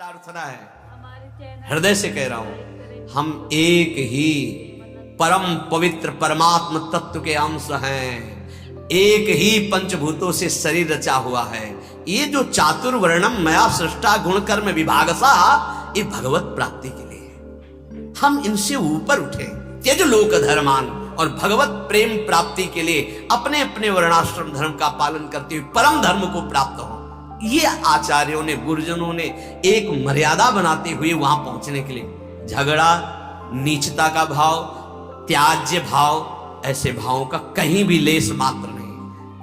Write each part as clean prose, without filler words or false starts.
प्रार्थना है, हृदय से कह रहा हूं, हम एक ही परम पवित्र परमात्म तत्व के अंश हैं, एक ही पंचभूतों से शरीर रचा हुआ है। ये जो चातुर्वर्णम मया सृष्टा गुण कर्म विभागसा, ये भगवत प्राप्ति के लिए है। हम इनसे ऊपर उठे, त्यज लोक धर्मान, और भगवत प्रेम प्राप्ति के लिए अपने अपने वर्णाश्रम धर्म का पालन करते हुए परम धर्म को प्राप्त हो। ये आचार्यों ने, गुरुजनों ने एक मर्यादा बनाते हुए वहां पहुंचने के लिए, झगड़ा, नीचता का भाव, त्याज्य भाव, ऐसे भावों का कहीं भी लेस मात्र नहीं।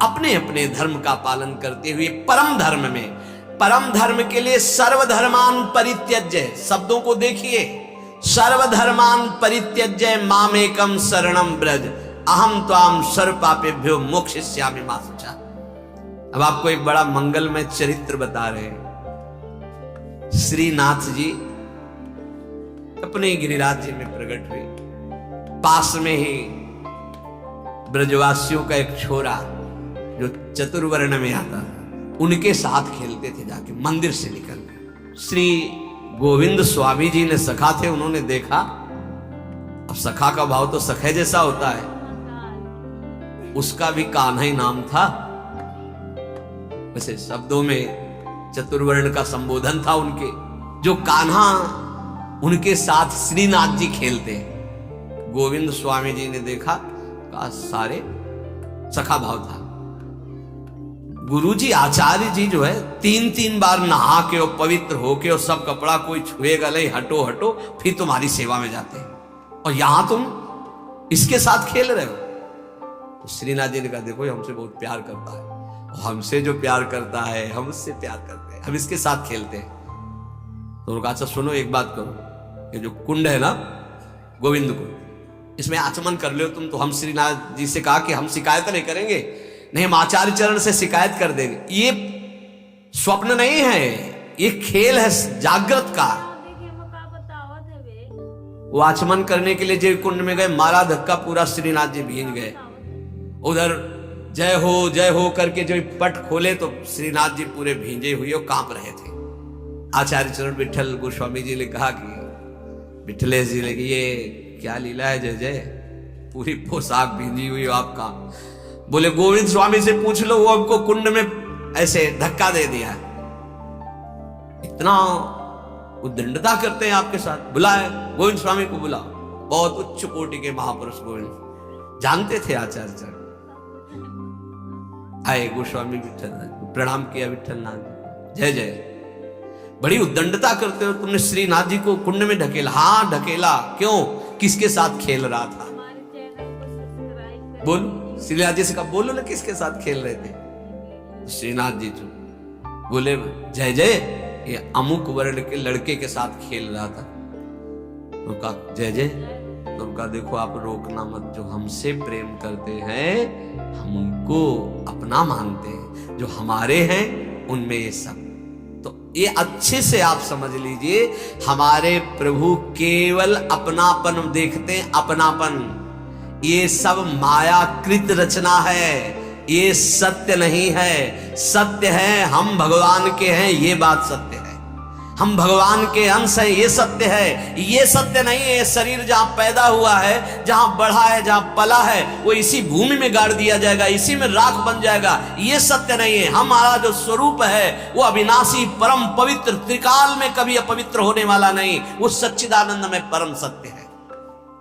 अपने अपने धर्म का पालन करते हुए परम धर्म में, परम धर्म के लिए सर्वधर्मान परित्यज्य, शब्दों को देखिए, सर्वधर्मान परित्यज्य मामेकम शरणम ब्रज अहम त्वाम सर्व पापेभ्यो मोक्षयिष्यामि मा शुचा। अब आपको एक बड़ा मंगलमय चरित्र बता रहे हैं। श्रीनाथ जी अपने गिरिराज जी में प्रकट हुए। पास में ही ब्रजवासियों का एक छोरा जो चतुर्वर्ण में आता था, उनके साथ खेलते थे। जाके मंदिर से निकल श्री गोविंद स्वामी जी ने, सखा थे, उन्होंने देखा। अब सखा का भाव तो सखे जैसा होता है, उसका भी कान्हा ही नाम था। वैसे शब्दों में चतुर्वर्ण का संबोधन था उनके। जो कान्हा उनके साथ श्रीनाथ जी खेलते, गोविंद स्वामी जी ने देखा, कहा सारे सखा भाव था। गुरुजी आचार्य जी जो है 3-3 बार नहा के और पवित्र होके और सब कपड़ा कोई छुएगा नहीं, हटो हटो, फिर तुम्हारी सेवा में जाते हैं, और यहां तुम इसके साथ खेल रहे हो। तो श्रीनाथ जी ने कहा देखो ये हमसे बहुत प्यार करता है, हमसे जो प्यार करता है हम उससे प्यार करते हैं, हम इसके साथ खेलते हैं। तो उन्होंने कहा अच्छा सुनो, एक बात करो, ये जो कुंड है ना गोविंद कुंड, इसमें आचमन कर लो तुम। तो हम श्रीनाथ जी से कहा कि हम शिकायत नहीं करेंगे, नहीं हम आचार्य चरण से शिकायत कर देंगे। ये स्वप्न नहीं है, ये खेल है जागृत का। वो आचमन करने के लिए जो कुंड में गए, मारा धक्का, पूरा श्रीनाथ जी भींग गए। उधर जय हो करके जो पट खोले तो श्रीनाथ जी पूरे भींजे हुए और कांप रहे थे। आचार्य चरण विठल गोस्वामी जी ने कहा कि विठलेश जी ने, ये क्या लीला है जय जय, पूरी पोशाक भींजी हुई हो आपका। बोले गोविंद स्वामी से पूछ लो, वो हमको कुंड में ऐसे धक्का दे दिया। इतना उद्दंडता करते हैं आपके साथ, बुलाए गोविंद स्वामी को, बुला। बहुत उच्च कोटि के महापुरुष गोविंद जानते थे आचार्य चरण। आए गोस्वामी विठल, प्रणाम किया विठल नाथ, जय जय। बड़ी उद्दंडता करते हो, तुमने श्रीनाथ जी को कुंड में ढकेला। हाँ ढकेला, क्यों, किसके साथ खेल रहा था? बोलो, श्रीनाथ जी से कहा बोलो ना किसके साथ खेल रहे थे? श्रीनाथ जी जो बोले जय जय, ये अमुक वर्ण के लड़के के साथ खेल रहा था। तो कहा जय जय, तो उनका देखो आप रोकना मत, जो हमसे प्रेम करते हैं हम उनको अपना मानते हैं, जो हमारे हैं उनमें ये सब। तो ये अच्छे से आप समझ लीजिए, हमारे प्रभु केवल अपनापन देखते हैं, अपनापन। ये सब मायाकृत रचना है, ये सत्य नहीं है। सत्य है हम भगवान के हैं, ये बात सत्य है। हम भगवान के अंश हैं, ये सत्य है। ये सत्य नहीं है शरीर जहां पैदा हुआ है, जहां बढ़ा है, जहां पला है, वो इसी भूमि में गाड़ दिया जाएगा, इसी में राख बन जाएगा, ये सत्य नहीं है। हमारा जो स्वरूप है वो अविनाशी, परम पवित्र, त्रिकाल में कभी अपवित्र होने वाला नहीं, वो सच्चिदानंद में परम सत्य है।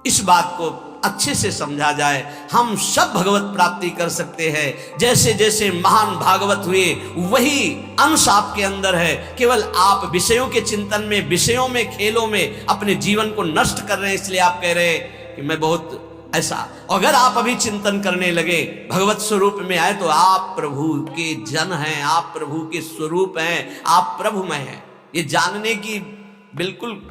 इस बात को अच्छे से समझा जाए, हम सब भगवत प्राप्ति कर सकते हैं। जैसे जैसे महान भागवत हुए वही अंश आपके अंदर है, केवल आप विषयों के चिंतन में, विषयों में, खेलों में अपने जीवन को नष्ट कर रहे हैं। इसलिए आप कह रहे हैं कि मैं बहुत ऐसा। अगर आप अभी चिंतन करने लगे, भगवत स्वरूप में आए, तो आप प्रभु के जन हैं, आप प्रभु के स्वरूप हैं, आप प्रभुमय हैं। ये जानने की बिल्कुल,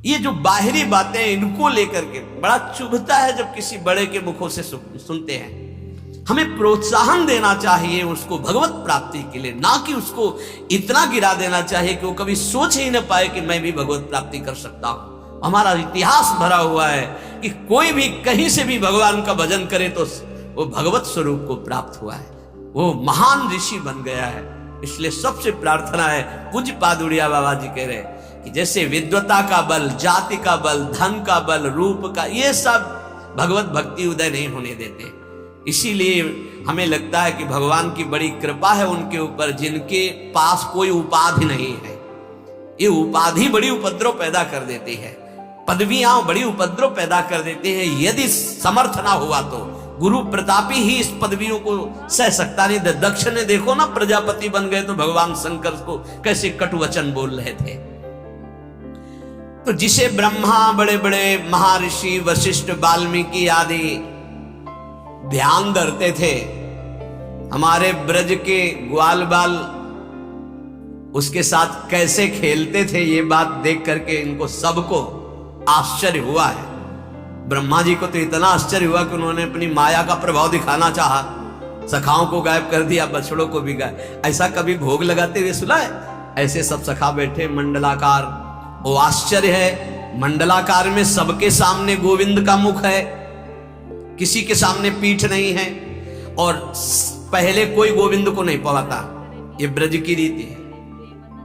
ये जो बाहरी बातें इनको लेकर के बड़ा चुभता है जब किसी बड़े के मुखों से सुनते हैं। हमें प्रोत्साहन देना चाहिए उसको भगवत प्राप्ति के लिए, ना कि उसको इतना गिरा देना चाहिए कि वो कभी सोच ही न पाए कि मैं भी भगवत प्राप्ति कर सकता हूं। हमारा इतिहास भरा हुआ है कि कोई भी कहीं से भी भगवान का भजन करे तो वो भगवत स्वरूप को प्राप्त हुआ है, वो महान ऋषि बन गया है। इसलिए सबसे प्रार्थना है, पूज्य पादुड़िया बाबा जी कह रहे कि जैसे विद्वता का बल, जाति का बल, धन का बल, रूप का, ये सब भगवत भक्ति उदय नहीं होने देते। इसीलिए हमें लगता है कि भगवान की बड़ी कृपा है उनके ऊपर, जिनके पास कोई उपाधि नहीं है। ये उपाधि बड़ी उपद्रव पैदा कर देती है, पदवियां बड़ी उपद्रव पैदा कर देते हैं। यदि समर्थ ना हुआ तो गुरु प्रतापी ही इस पदवियों को सह सकता नहीं। दक्ष ने देखो ना, प्रजापति बन गए तो भगवान शंकर को कैसे कटु वचन बोल रहे थे। तो जिसे ब्रह्मा, बड़े बड़े महर्षि वशिष्ठ, वाल्मीकि आदि ध्यान धरते थे, हमारे ब्रज के ग्वाल बाल उसके साथ कैसे खेलते थे, ये बात देख करके इनको सबको आश्चर्य हुआ है। ब्रह्मा जी को तो इतना आश्चर्य हुआ कि उन्होंने अपनी माया का प्रभाव दिखाना चाहा, सखाओं को गायब कर दिया, बछड़ों को भी गायब। ऐसा कभी भोग लगाते हुए सुना है? ऐसे सब सखा बैठे मंडलाकार। वो आश्चर्य है, मंडलाकार में सबके सामने गोविंद का मुख है, किसी के सामने पीठ नहीं है, और पहले कोई गोविंद को नहीं पाता। ये ब्रज की रीति है,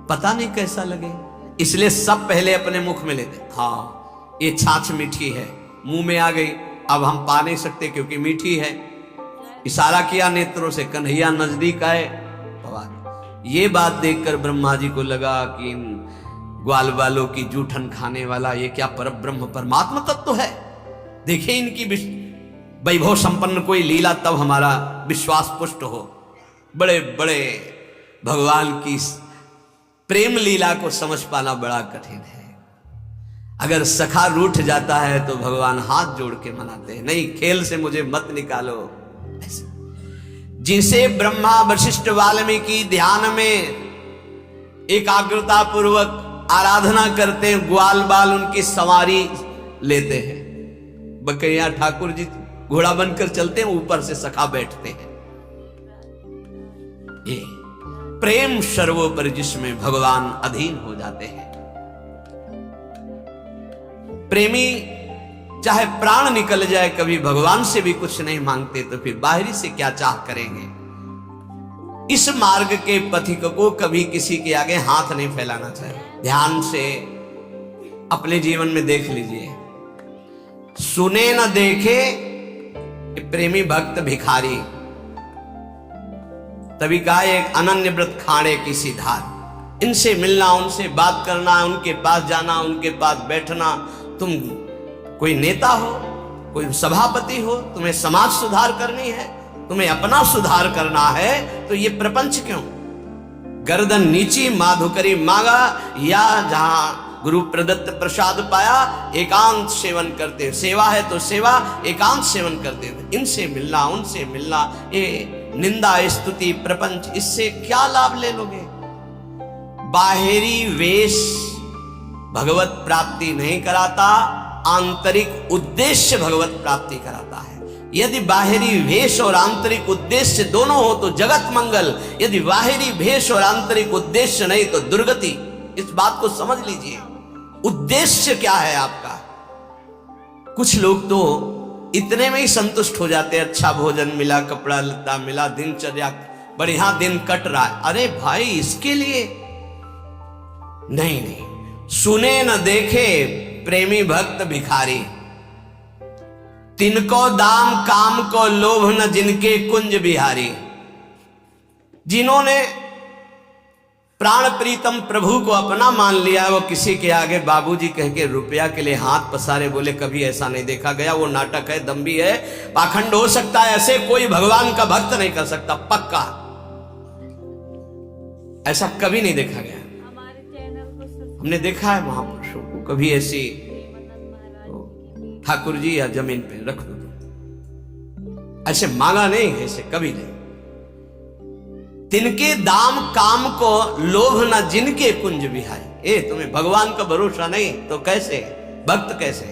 पता नहीं कैसा लगे, इसलिए सब पहले अपने मुख में लेते। हाँ, ये छाछ मीठी है, मुंह में आ गई, अब हम पा नहीं सकते क्योंकि मीठी है। इशारा किया नेत्रों से, कन्हैया नजदीक आए, ये बात देखकर ब्रह्मा जी को लगा कि ग्वाल बालों की जूठन खाने वाला ये क्या परब्रह्म परमात्मा तत्व है। देखे इनकी वैभव संपन्न कोई लीला, तब हमारा विश्वास पुष्ट हो। बड़े बड़े भगवान की प्रेम लीला को समझ पाना बड़ा कठिन है। अगर सखा रूठ जाता है तो भगवान हाथ जोड़ के मनाते हैं, नहीं खेल से मुझे मत निकालो। ऐसे जिसे ब्रह्मा वशिष्ठ वाल्मीकि ध्यान में एकाग्रता पूर्वक आराधना करते हैं, ग्वाल बाल उनकी सवारी लेते हैं। बकैया ठाकुर जी घोड़ा बनकर चलते हैं, ऊपर से सखा बैठते हैं। ये प्रेम सर्वोपरि, जिसमें भगवान अधीन हो जाते हैं। प्रेमी चाहे प्राण निकल जाए, कभी भगवान से भी कुछ नहीं मांगते, तो फिर बाहरी से क्या चाह करेंगे। इस मार्ग के पथिक को कभी किसी के आगे हाथ नहीं फैलाना चाहिए। ध्यान से अपने जीवन में देख लीजिए, सुने न देखे प्रेमी भक्त भिखारी। तभी कहा एक अनन्य व्रत खाड़े की सी धार। इनसे मिलना, उनसे बात करना, उनके पास जाना, उनके पास बैठना। तुम कोई नेता हो, कोई सभापति हो, तुम्हें समाज सुधार करनी है, तुम्हें अपना सुधार करना है, तो ये प्रपंच क्यों? गर्दन नीची माधुकरी मांगा, या जहां गुरु प्रदत्त प्रसाद पाया एकांत सेवन करते। सेवा है तो सेवा, एकांत सेवन करते। इनसे मिलना, उनसे मिलना, ये निंदा स्तुति प्रपंच, इससे क्या लाभ ले लोगे? बाहरी वेश भगवत प्राप्ति नहीं कराता, आंतरिक उद्देश्य भगवत प्राप्ति कराता है। यदि बाहरी वेश और आंतरिक उद्देश्य दोनों हो तो जगत मंगल, यदि बाहरी वेश और आंतरिक उद्देश्य नहीं तो दुर्गति। इस बात को समझ लीजिए, उद्देश्य क्या है आपका। कुछ लोग तो इतने में ही संतुष्ट हो जाते हैं, अच्छा भोजन मिला, कपड़ा लत्ता मिला, दिनचर्या बढ़िया दिन कट रहा है। अरे भाई, इसके लिए नहीं, सुने न देखे प्रेमी भक्त भिखारी, तिनको दाम काम को लोभ न जिनके कुंज बिहारी। जिन्होंने प्राण प्रीतम प्रभु को अपना मान लिया, वो किसी के आगे बाबूजी कह के रुपया के लिए हाथ पसारे बोले, कभी ऐसा नहीं देखा गया। वो नाटक है, दम्भी है, पाखंड हो सकता है, ऐसे कोई भगवान का भक्त नहीं कर सकता, पक्का। ऐसा कभी नहीं देखा गया। हमने देखा है महापुरुषों को, कभी ऐसी ठाकुर जी या जमीन पे रख दो, ऐसे मांगा नहीं, ऐसे कभी नहीं। तिनके दाम काम को लोभ न जिनके कुंज बिहारी। ए, तुम्हें भगवान का भरोसा नहीं तो कैसे भक्त, कैसे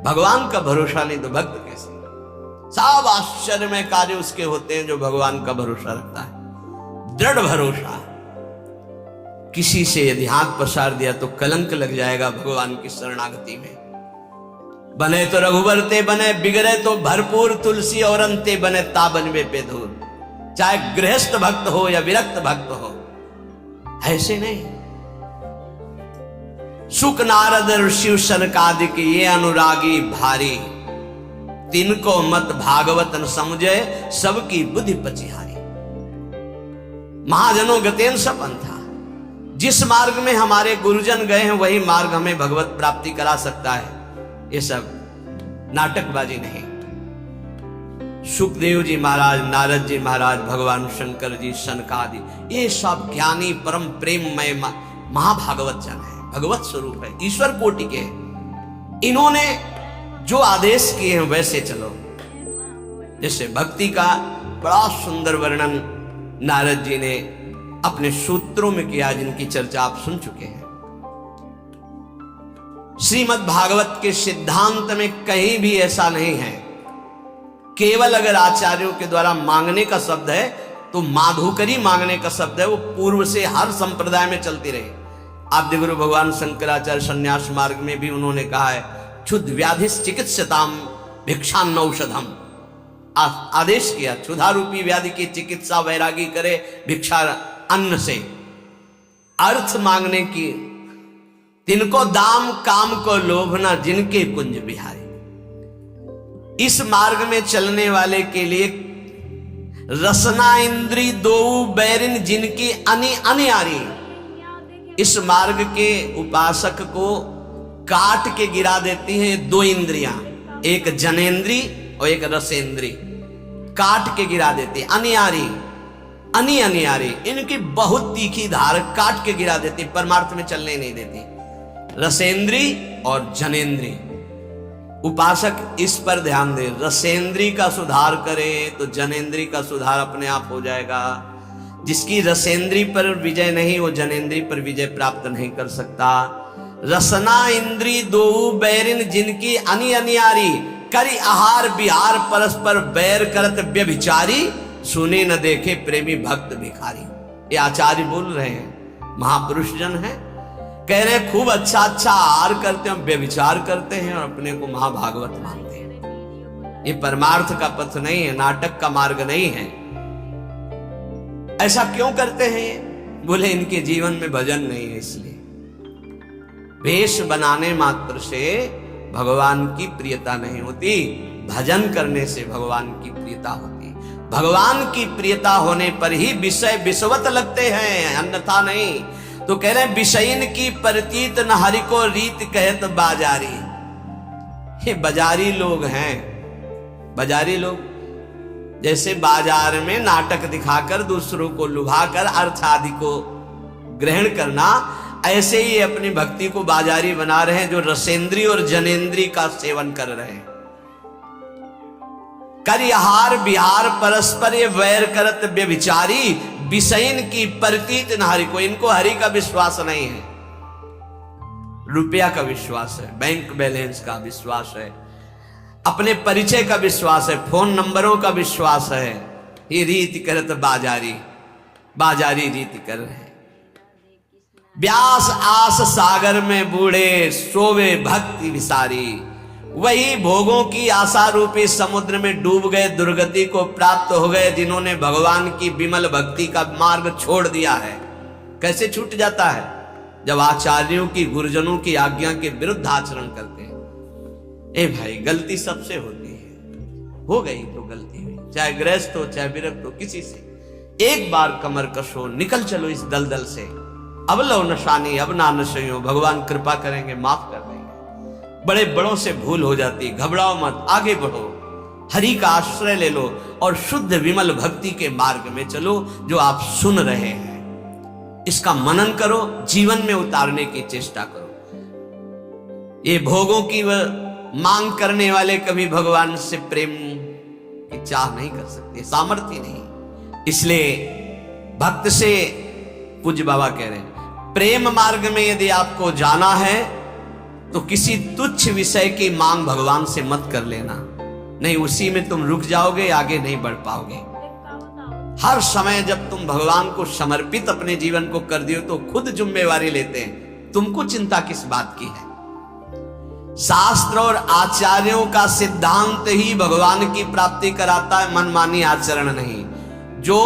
भगवान का भरोसा नहीं तो भक्त कैसे? सब आश्चर्यमय कार्य उसके होते हैं जो भगवान का भरोसा रखता है, दृढ़ भरोसा। किसी से यदि हाथ पसार दिया तो कलंक लग जाएगा भगवान की शरणागति में। बने तो रघुबर ते बने, बिगड़े तो भरपूर तुलसी और अंते बने ताबन में पे धूल। चाहे गृहस्थ भक्त हो या विरक्त भक्त हो, ऐसे नहीं। सुख नारद ऋषि सनकादिक ये अनुरागी भारी, तिनको मत भागवत न समझे सबकी बुद्धि पचिहारी। महाजनों गतेन सपन था, जिस मार्ग में हमारे गुरुजन गए हैं वही मार्ग हमें भगवत प्राप्ति करा सकता है। ये सब नाटकबाजी नहीं। सुखदेव जी महाराज, नारद जी महाराज, भगवान शंकर जी, सनकादि, ये सब ज्ञानी परम प्रेममय महाभागवत जन है, भगवत स्वरूप है, ईश्वर कोटि के। इन्होंने जो आदेश किए हैं वैसे चलो। जैसे भक्ति का बड़ा सुंदर वर्णन नारद जी ने अपने सूत्रों में किया, जिनकी चर्चा आप सुन चुके हैं। श्रीमद् भागवत के सिद्धांत में कहीं भी ऐसा नहीं है। केवल अगर आचार्यों के द्वारा मांगने का शब्द है तो माधुकरी मांगने का शब्द है, वो पूर्व से हर संप्रदाय में चलती रही। आद्य गुरु भगवान शंकराचार्य संन्यास मार्ग में भी उन्होंने कहा है, क्षुद्ध व्याधि चिकित्सताम भिक्षान्नौषधम, आदेश किया क्षुधा रूपी व्याधि की चिकित्सा वैरागी करे भिक्षा अन्न से। अर्थ मांगने की, तिनको दाम काम को लोभना जिनके कुंज बिहारी। इस मार्ग में चलने वाले के लिए रसना इंद्री दो बैरिन जिनकी अनि अनियारी। इस मार्ग के उपासक को काट के गिरा देती हैं दो इंद्रियां, एक जनेन्द्री और एक रसेंद्री, काट के गिरा देती। अनियारी, अनियारी, इनकी बहुत तीखी धार काट के गिरा देती, परमार्थ में चलने नहीं देती। रसेंद्री और जनेन्द्री, उपासक इस पर ध्यान दे। रसेंद्री का सुधार करे तो जनेन्द्री का सुधार अपने आप हो जाएगा। जिसकी रसेंद्री पर विजय नहीं, वो जनेन्द्री पर विजय प्राप्त नहीं कर सकता। रसना इंद्री दो बैरिन जिनकी अनियारी, करी आहार बिहार परस्पर बैर करत व्यभिचारी, सुने न देखे प्रेमी भक्त भिखारी। ये आचार्य बोल रहे हैं, महापुरुष जन है, कह रहे हैं खूब अच्छा आहार करते हैं, व्यभिचार करते हैं और अपने को महाभागवत मानते हैं। ये परमार्थ का पथ नहीं है, नाटक का मार्ग नहीं है। ऐसा क्यों करते हैं? बोले इनके जीवन में भजन नहीं है, इसलिए। वेश बनाने मात्र से भगवान की प्रियता नहीं होती, भजन करने से भगवान की प्रियता होती। भगवान की प्रियता होने पर ही विषय विषवत लगते हैं, अन्यथा नहीं। तो कह रहे विषयन की प्रतीत न हरि को रीत कहत बाजारी। ये बाजारी लोग हैं, बाजारी लोग। जैसे बाजार में नाटक दिखाकर दूसरों को लुभाकर अर्थ आदि को ग्रहण करना, ऐसे ही अपनी भक्ति को बाजारी बना रहे हैं, जो रसेंद्री और जनेन्द्री का सेवन कर रहे हैं। करिहार बिहार परस्पर ये वैर करत व्यभिचारी, विषयन की प्रतीत न हरि को। इनको हरि का विश्वास नहीं है, रुपया का विश्वास है, बैंक बैलेंस का विश्वास है, अपने परिचय का विश्वास है, फोन नंबरों का विश्वास है। ये रीति करत बाजारी, बाजारी रीति कर रहे हैं। व्यास आस सागर में बूढ़े सोवे भक्ति विसारी। वही भोगों की आशा रूपी समुद्र में डूब गए, दुर्गति को प्राप्त हो गए, जिन्होंने भगवान की विमल भक्ति का मार्ग छोड़ दिया है। कैसे छूट जाता है? जब आचार्यों की, गुरुजनों की आज्ञा के विरुद्ध आचरण करते हैं। ए भाई, गलती सबसे होती है, हो गई तो गलती हुई, चाहे गृहस्थ हो चाहे विरक्त हो, किसी से एक बार कमर कशो, निकल चलो इस दलदल से। अब लो नशानी, अब ना नशो, भगवान कृपा करेंगे, माफ कर देंगे। बड़े बड़ों से भूल हो जाती, घबराओ मत, आगे बढ़ो, हरि का आश्रय ले लो और शुद्ध विमल भक्ति के मार्ग में चलो। जो आप सुन रहे हैं इसका मनन करो, जीवन में उतारने की चेष्टा करो। ये भोगों की मांग करने वाले कभी भगवान से प्रेम की चाह नहीं कर सकते, सामर्थ्य नहीं। इसलिए भक्त से, पूज्य बाबा कह रहे हैं, प्रेम मार्ग में यदि आपको जाना है तो किसी तुच्छ विषय की मांग भगवान से मत कर लेना, नहीं उसी में तुम रुक जाओगे, आगे नहीं बढ़ पाओगे। हर समय जब तुम भगवान को समर्पित अपने जीवन को कर दियो तो खुद जिम्मेवारी लेते हैं, तुमको चिंता किस बात की है। शास्त्र और आचार्यों का सिद्धांत ही भगवान की प्राप्ति कराता है, मनमानी आचरण नहीं। जो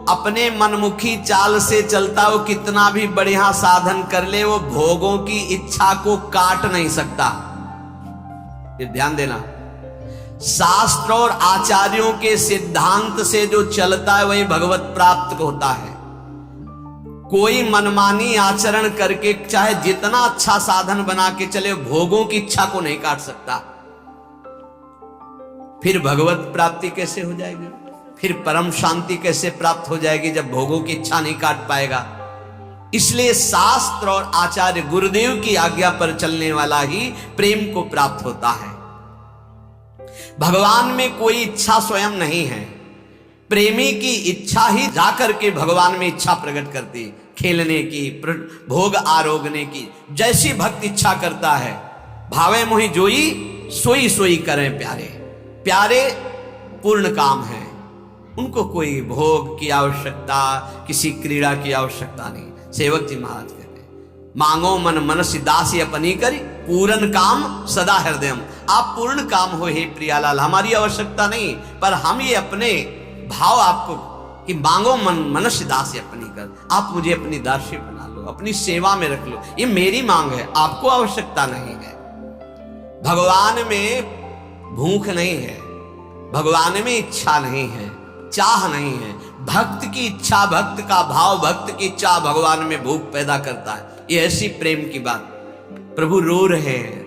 अपने मनमुखी चाल से चलता, वो कितना भी बढ़िया साधन कर ले, वो भोगों की इच्छा को काट नहीं सकता। ये ध्यान देना, शास्त्र और आचार्यों के सिद्धांत से जो चलता है वही भगवत प्राप्त होता है। कोई मनमानी आचरण करके चाहे जितना अच्छा साधन बना के चले, भोगों की इच्छा को नहीं काट सकता। फिर भगवत प्राप्ति कैसे हो जाएगी? फिर परम शांति कैसे प्राप्त हो जाएगी जब भोगों की इच्छा नहीं काट पाएगा? इसलिए शास्त्र और आचार्य गुरुदेव की आज्ञा पर चलने वाला ही प्रेम को प्राप्त होता है। भगवान में कोई इच्छा स्वयं नहीं है, प्रेमी की इच्छा ही जाकर के भगवान में इच्छा प्रकट करती, खेलने की, भोग आरोगने की। जैसी भक्त इच्छा करता है, भावे मोहि जोई सोई सोई करें प्यारे। प्यारे पूर्ण काम है, उनको कोई भोग की आवश्यकता, किसी क्रीड़ा की आवश्यकता नहीं। सेवक जी महाराज कहते हैं, मांगो मन मनसि दासी अपनी करी, पूर्ण काम सदा हृदयम। आप पूर्ण काम हो हे प्रियालाल, हमारी आवश्यकता नहीं, पर हम ये अपने भाव आपको कि मांगो मन मनुष्य दासी अपनी कर, आप मुझे अपनी दासी बना लो, अपनी सेवा में रख लो, ये मेरी मांग है, आपको आवश्यकता नहीं है। भगवान में भूख नहीं है, भगवान में इच्छा नहीं है, चाह नहीं है। भक्त की इच्छा, भक्त का भाव, भक्त की इच्छा भगवान में भूख पैदा करता है। ये ऐसी प्रेम की बात। प्रभु रो रहे हैं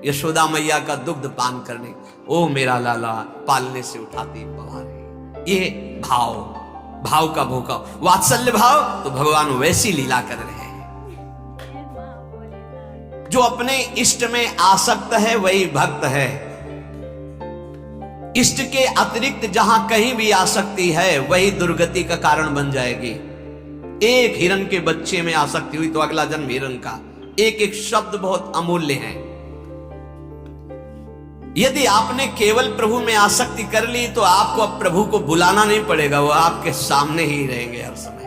यशोदा मैया का दुग्ध पान करने, ओ मेरा लाला पालने से उठाती पवारे। ये भाव, भाव का भूखा वात्सल्य भाव, तो भगवान वैसी लीला कर रहे हैं। जो अपने इष्ट में आसक्त है वही भक्त है। इष्ट के अतिरिक्त जहां कहीं भी आसक्ति है वही दुर्गति का कारण बन जाएगी। एक हिरण के बच्चे में आसक्ति हुई तो अगला जन्म हिरण का। एक एक शब्द बहुत अमूल्य है। यदि आपने केवल प्रभु में आसक्ति कर ली तो आपको अब प्रभु को बुलाना नहीं पड़ेगा, वो आपके सामने ही रहेंगे हर समय।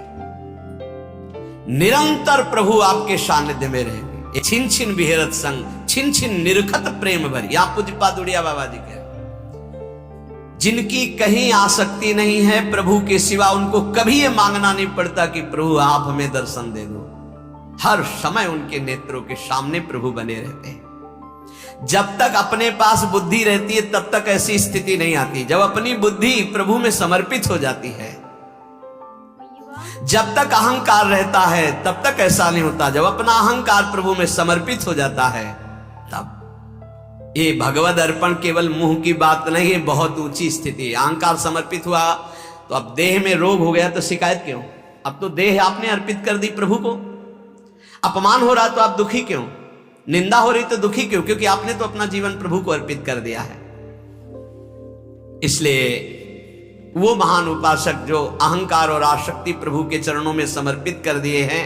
निरंतर प्रभु आपके सानिध्य में रहेंगे। छिन छिन बिहरत संग, छिन छिन निरखत प्रेम भरी। यहां पूज्यपाद उड़िया बाबा जी कह, जिनकी कहीं आसक्ति नहीं है प्रभु के सिवा, उनको कभी ये मांगना नहीं पड़ता कि प्रभु आप हमें दर्शन दे दो। हर समय उनके नेत्रों के सामने प्रभु बने रहते हैं। जब तक अपने पास बुद्धि रहती है तब तक ऐसी स्थिति नहीं आती। जब अपनी बुद्धि प्रभु में समर्पित हो जाती है, जब तक अहंकार रहता है तब तक ऐसा नहीं होता। जब अपना अहंकार प्रभु में समर्पित हो जाता है तब ये भगवद अर्पण केवल मुंह की बात नहीं है, बहुत ऊंची स्थिति। अहंकार समर्पित हुआ तो अब देह में रोग हो गया तो शिकायत क्यों? अब तो देह आपने अर्पित कर दी प्रभु को। अपमान हो रहा तो आप दुखी क्यों? निंदा हो रही तो दुखी क्यों? क्योंकि आपने तो अपना जीवन प्रभु को अर्पित कर दिया है। इसलिए वो महान उपासक जो अहंकार और आसक्ति प्रभु के चरणों में समर्पित कर दिए हैं,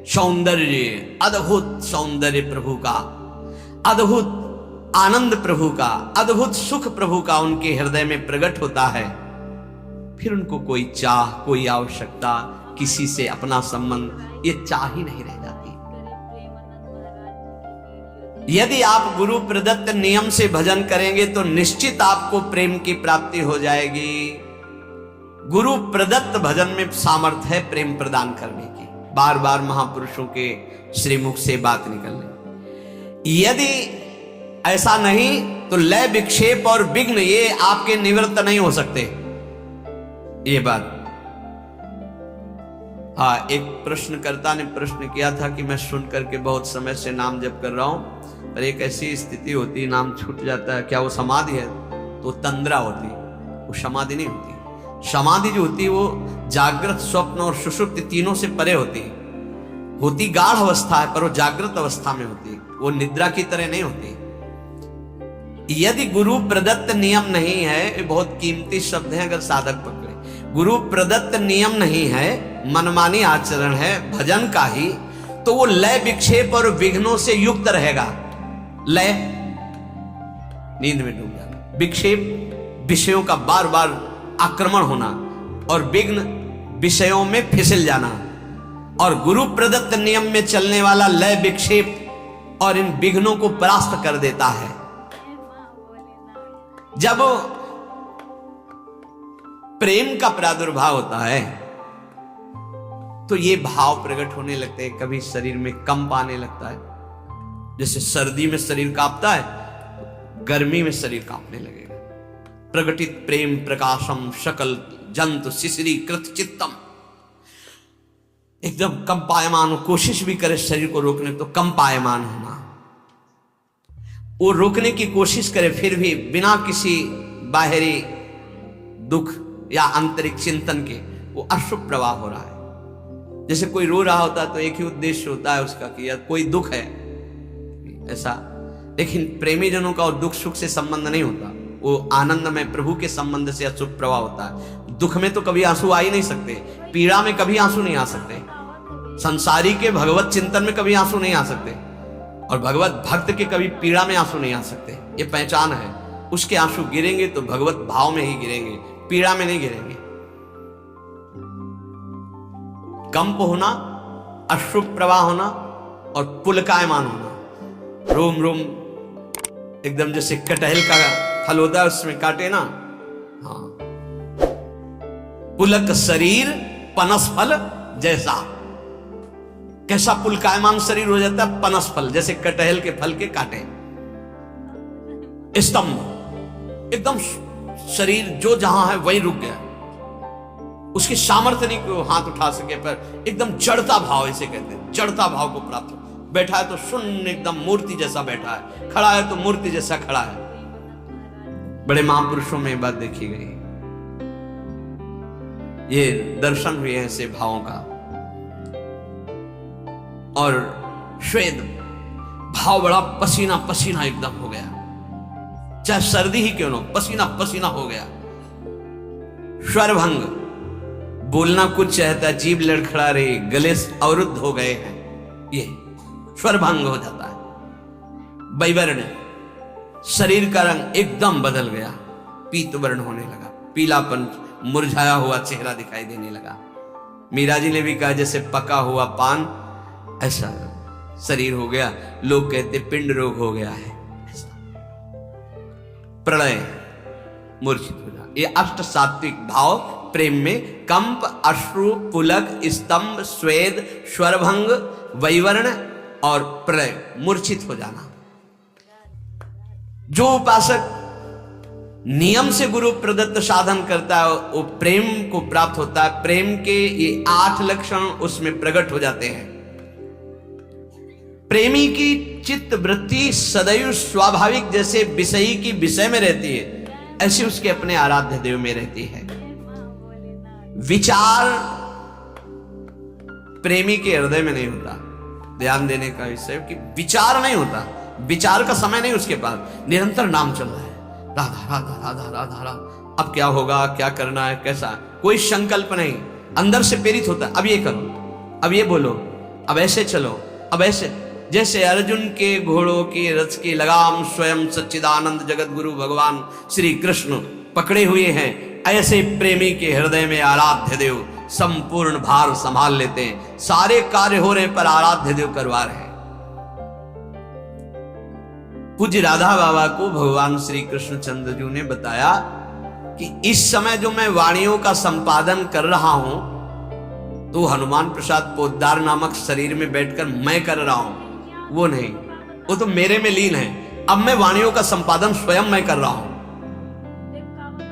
सौंदर्य, अद्भुत सौंदर्य प्रभु का, अद्भुत आनंद प्रभु का, अद्भुत सुख प्रभु का उनके हृदय में प्रकट होता है। फिर उनको कोई चाह, कोई आवश्यकता, किसी से अपना संबंध, ये चाह ही नहीं रह जाती। यदि आप गुरु प्रदत्त नियम से भजन करेंगे तो निश्चित आपको प्रेम की प्राप्ति हो जाएगी। गुरु प्रदत्त भजन में सामर्थ्य है प्रेम प्रदान करने की। बार बार महापुरुषों के श्रीमुख से बात निकलने। यदि ऐसा नहीं तो लय, विक्षेप और विघ्न ये आपके निवृत्त नहीं हो सकते। ये बात, हाँ, एक प्रश्नकर्ता ने प्रश्न किया था कि मैं सुन करके बहुत समय से नाम जप कर रहा हूं, पर एक ऐसी स्थिति होती है नाम छूट जाता है, क्या वो समाधि है? तो तंद्रा होती, वो समाधि नहीं होती। समाधि जो होती है वो जागृत, स्वप्न और सुषुप्ति तीनों से परे होती गाढ़ अवस्था है, पर वो जागृत अवस्था में होती, वो निद्रा की तरह नहीं होती। यदि गुरु प्रदत्त नियम नहीं है, ये बहुत कीमती शब्द है अगर साधक पकड़े, गुरु प्रदत्त नियम नहीं है, मनमानी आचरण है भजन का ही, तो वो लय, विक्षेप और विघ्नों से युक्त रहेगा। लय, नींद में डूब जाना, विक्षेप, विषयों का बार बार आक्रमण होना, और विघ्न, विषयों में फिसल जाना। और गुरु प्रदत्त नियम में चलने वाला लय, विक्षेप और इन विघ्नों को परास्त कर देता है। जब प्रेम का प्रादुर्भाव होता है तो ये भाव प्रकट होने लगते हैं। कभी शरीर में कंप आने लगता है, जैसे सर्दी में शरीर कांपता है, गर्मी में शरीर कांपने लगेगा। प्रकटित प्रेम प्रकाशम शकल जंतु शिशिरी कृत चित्तम, एकदम कंपायमान हो, कोशिश भी करे शरीर को रोकने तो कंपायमान होना, वो रोकने की कोशिश करे फिर भी बिना किसी बाहरी दुख या आंतरिक चिंतन के वो अशुभ प्रवाह हो रहा है। जैसे कोई रो रहा होता है तो एक ही उद्देश्य होता है उसका कि यार कोई दुख है ऐसा, लेकिन प्रेमी जनों का और दुख सुख से संबंध नहीं होता, वो आनंद में प्रभु के संबंध से अशुभ प्रवाह होता है। दुख में तो कभी आंसू आ ही नहीं सकते, पीड़ा में कभी आंसू नहीं आ सकते, संसारी के भगवत चिंतन में कभी आंसू नहीं आ सकते, और भगवत भक्त के कभी पीड़ा में आंसू नहीं आ सकते। ये पहचान है, उसके आंसू गिरेंगे तो भगवत भाव में ही गिरेंगे, पीड़ा में नहीं गिरेंगे। कंप होना, अशुभ प्रवाह होना और पुलकायमान होना, रोम रोम एकदम जैसे कटहल का फल होता है उसमें काटे ना, हाँ, पुलक शरीर पनस फल जैसा। कैसा पुलकायमान शरीर हो जाता है? पनस फल, जैसे कटहल के फल के काटे, स्तंभ, एकदम शरीर जो जहां है वही रुक गया, उसकी सामर्थ्य नहीं को हाथ उठा सके, पर एकदम जड़ता भाव, इसे कहते हैं जड़ता भाव को प्राप्त हो। बैठा है तो शून्य एकदम मूर्ति जैसा बैठा है, खड़ा है तो मूर्ति जैसा खड़ा है। बड़े महापुरुषों में बात देखी गई, ये दर्शन हुए हैं ऐसे भावों का। और श्वेत भाव बड़ा पसीना पसीना एकदम हो गया, चाहे सर्दी ही क्यों ना, पसीना पसीना हो गया। स्वरभंग, बोलना कुछ चाहता, जीभ लड़खड़ा रही, गले अवरुद्ध हो गए हैं, ये स्वरभंग हो जाता है। वैवर्ण, शरीर का रंग एकदम बदल गया, पीत वर्ण होने लगा, पीलापन, मुरझाया हुआ चेहरा दिखाई देने लगा। मीरा जी ने भी कहा जैसे पका हुआ पान ऐसा शरीर हो गया। लोग कहते पिंड रोग हो गया है ऐसा। प्रलय, मूर्छित हो जा, ये अष्ट सात्विक भाव प्रेम में कंप, अश्रु, पुलक, स्तंभ, स्वेद, स्वरभंग, वैवर्ण और प्रलय, मूर्छित हो जाना। जो उपासक नियम से गुरु प्रदत्त साधन करता है वो प्रेम को प्राप्त होता है। प्रेम के ये 8 लक्षण उसमें प्रकट हो जाते हैं। प्रेमी की चित्त वृत्ति सदैव स्वाभाविक जैसे विषयी की विषय में रहती है, ऐसे उसके अपने आराध्य देव में रहती है। विचार प्रेमी के हृदय में नहीं होता। ध्यान देने का विषय कि विचार नहीं होता, विचार का समय नहीं उसके पास, निरंतर नाम चल रहा है, राधा राधा राधा राधा राधा। अब क्या होगा, क्या करना है, कैसा, कोई संकल्प नहीं, अंदर से प्रेरित होता है। अब ये करो, अब ये बोलो, अब ऐसे चलो, अब ऐसे। जैसे अर्जुन के घोड़ों की रथ की लगाम स्वयं सच्चिदानंद जगत गुरु भगवान श्री कृष्ण पकड़े हुए हैं, ऐसे प्रेमी के हृदय में आराध्य देव संपूर्ण भार संभाल लेते हैं। सारे कार्य हो रहे पर आराध्य देव करवा रहे हैं। पूज्य राधा बाबा को भगवान श्री कृष्ण चंद्र जी ने बताया कि इस समय जो मैं वाणियों का संपादन कर रहा हूं तो हनुमान प्रसाद पोद्दार नामक शरीर में बैठकर मैं कर रहा हूं, वो नहीं, वो तो मेरे में लीन है। अब मैं वाणियों का संपादन स्वयं मैं कर रहा हूं।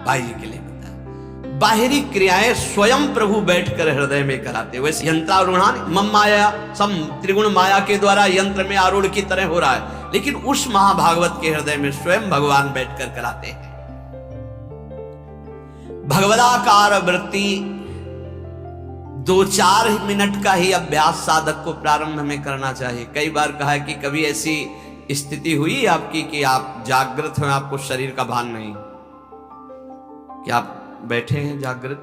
भाई जी के लिए बताया, बाहरी क्रियाएं स्वयं प्रभु बैठकर हृदय में कराते। वैसे यंत्रारूढ़ान मम माया, सम त्रिगुण माया के द्वारा यंत्र में आरूढ़ की तरह हो रहा है, लेकिन उस महाभागवत के हृदय में स्वयं भगवान बैठकर कराते हैं। भगवदाकार वृत्ति 2-4 मिनट का ही अभ्यास साधक को प्रारंभ में करना चाहिए। कई बार कहा है कि कभी ऐसी स्थिति हुई आपकी कि आप जागृत हैं, आपको शरीर का भान नहीं, कि आप बैठे हैं जागृत,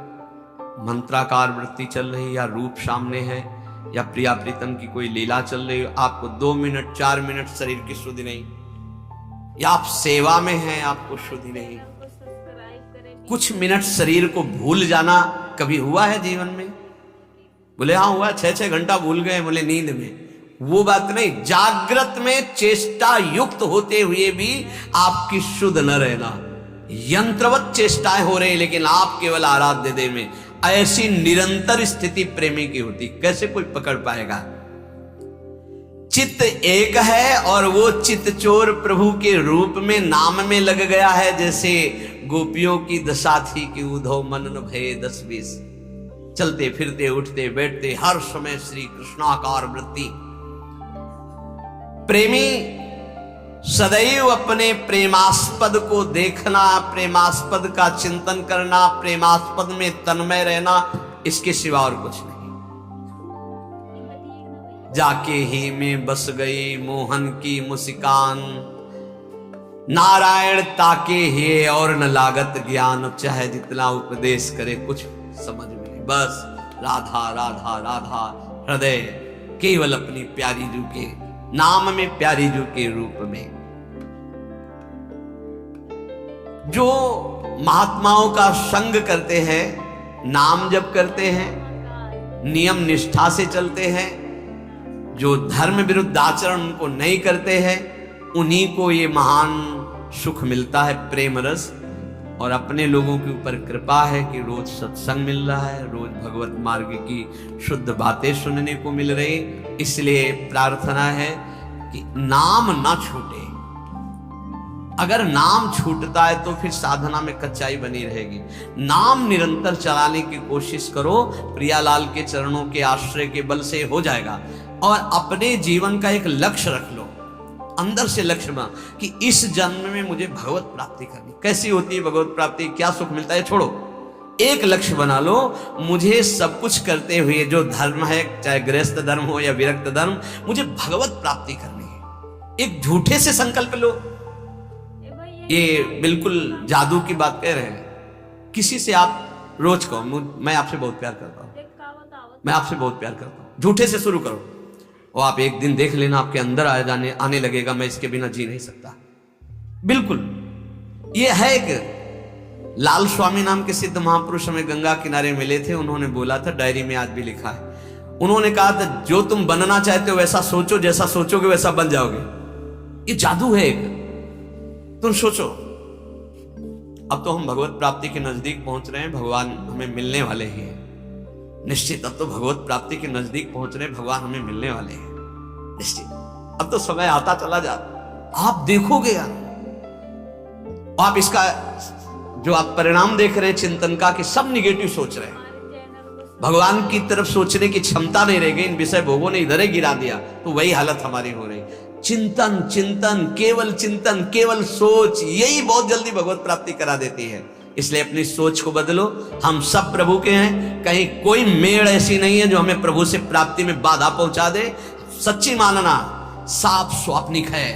मंत्राकार वृत्ति चल रही, या रूप सामने है, या प्रिया प्रीतम की कोई लीला चल रही, आपको 2 मिनट 4 मिनट शरीर की शुद्धि नहीं, या आप सेवा में हैं, आपको शुद्धि नहीं। कुछ मिनट शरीर को भूल जाना कभी हुआ है जीवन में? बोले हाँ हुआ, 6-6 घंटा भूल गए, बोले नींद में। वो बात नहीं, जागृत में चेष्टा युक्त होते हुए भी आपकी शुद्ध न रहना, यंत्रवत चेष्टाएं हो रही, लेकिन आप केवल आराध्य देव में। ऐसी निरंतर स्थिति प्रेमी की होती, कैसे कोई पकड़ पाएगा? चित्त एक है और वो चित्त चोर प्रभु के रूप में नाम में लग गया है। जैसे गोपियों की दशा थी कि उधो मन न भये 10-20, चलते फिरते उठते बैठते हर समय श्री कृष्णाकार वृत्ति। प्रेमी सदैव अपने प्रेमास्पद को देखना, प्रेमास्पद का चिंतन करना, प्रेमास्पद में तन्मय रहना, इसके सिवा और कुछ नहीं। जाके ही में बस गई मोहन की मुस्कान, नारायण ताके ही और न लागत ज्ञान। चाहे जितना उपदेश करे कुछ समझ में नहीं, बस राधा राधा राधा। हृदय केवल अपनी प्यारी जू के नाम में, प्यारी जू के रूप में। जो महात्माओं का संग करते हैं, नाम जप करते हैं, नियम निष्ठा से चलते हैं, जो धर्म विरुद्ध आचरण उनको नहीं करते हैं, उन्हीं को ये महान सुख मिलता है, प्रेम रस। और अपने लोगों के ऊपर कृपा है कि रोज सत्संग मिल रहा है, रोज भगवत मार्ग की शुद्ध बातें सुनने को मिल रही। इसलिए प्रार्थना है कि नाम ना छूटे। अगर नाम छूटता है तो फिर साधना में कच्चाई बनी रहेगी। नाम निरंतर चलाने की कोशिश करो, प्रियालाल के चरणों के आश्रय के बल से हो जाएगा। और अपने जीवन का एक लक्ष्य रख लो, अंदर से लक्ष्य बना कि इस जन्म में मुझे भगवत प्राप्ति करनी। कैसी होती है भगवत प्राप्ति, क्या सुख मिलता है, छोड़ो। एक लक्ष्य बना लो, मुझे सब कुछ करते हुए जो धर्म है, चाहे गृहस्थ धर्म हो या विरक्त धर्म, मुझे भगवत प्राप्ति करनी है। एक झूठे से संकल्प लो, ये बिल्कुल जादू की बात कह रहे हैं। किसी से आप रोज कहो मैं आपसे बहुत प्यार करता हूं, मैं आपसे बहुत प्यार करता हूं, झूठे से शुरू करो और आप एक दिन देख लेना आपके अंदर आने लगेगा, मैं इसके बिना जी नहीं सकता। बिल्कुल ये है। एक लाल स्वामी नाम के सिद्ध महापुरुष हमें गंगा किनारे मिले थे, उन्होंने बोला था, डायरी में आज भी लिखा है, उन्होंने कहा था जो तुम बनना चाहते हो वैसा सोचो, जैसा सोचोगे वैसा बन जाओगे। ये जादू है एक, तुम सोचो। अब तो हम भगवत प्राप्ति के नजदीक पहुंच रहे हैं, भगवान हमें मिलने वाले ही हैं निश्चित। अब तो भगवत प्राप्ति के नजदीक पहुंच रहे हैं, भगवान हमें मिलने वाले हैं निश्चित। अब तो समय आता चला जा, आप देखोगे यार, आप इसका जो आप परिणाम देख रहे हैं चिंतन का, कि सब निगेटिव सोच रहे हैं, भगवान की तरफ सोचने की क्षमता नहीं रह गई। इन विषय भोगों ने इधर ही गिरा दिया, तो वही हालत हमारी हो रही। चिंतन चिंतन केवल सोच, यही बहुत जल्दी भगवत प्राप्ति करा देती है। इसलिए अपनी सोच को बदलो। हम सब प्रभु के हैं, कहीं कोई मेड़ ऐसी नहीं है जो हमें प्रभु से प्राप्ति में बाधा पहुंचा दे। सच्ची मानना साफ स्वाप्निक है,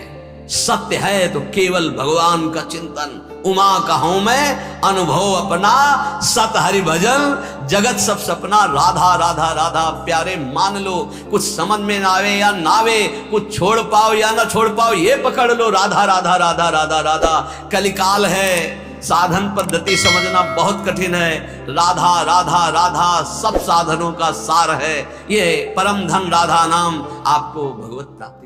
सत्य है तो केवल भगवान का चिंतन। उमा कहूं मैं अनुभव अपना, सत हरि भजन जगत सब सपना। राधा राधा राधा प्यारे मान लो, कुछ समझ में ना आवे या ना आवे, कुछ छोड़ पाओ या ना छोड़ पाओ, ये पकड़ लो, राधा राधा राधा राधा राधा। कलिकाल है, साधन पद्धति समझना बहुत कठिन है। राधा राधा राधा सब साधनों का सार है। ये परम धन राधा नाम आपको भगवत प्राप्ति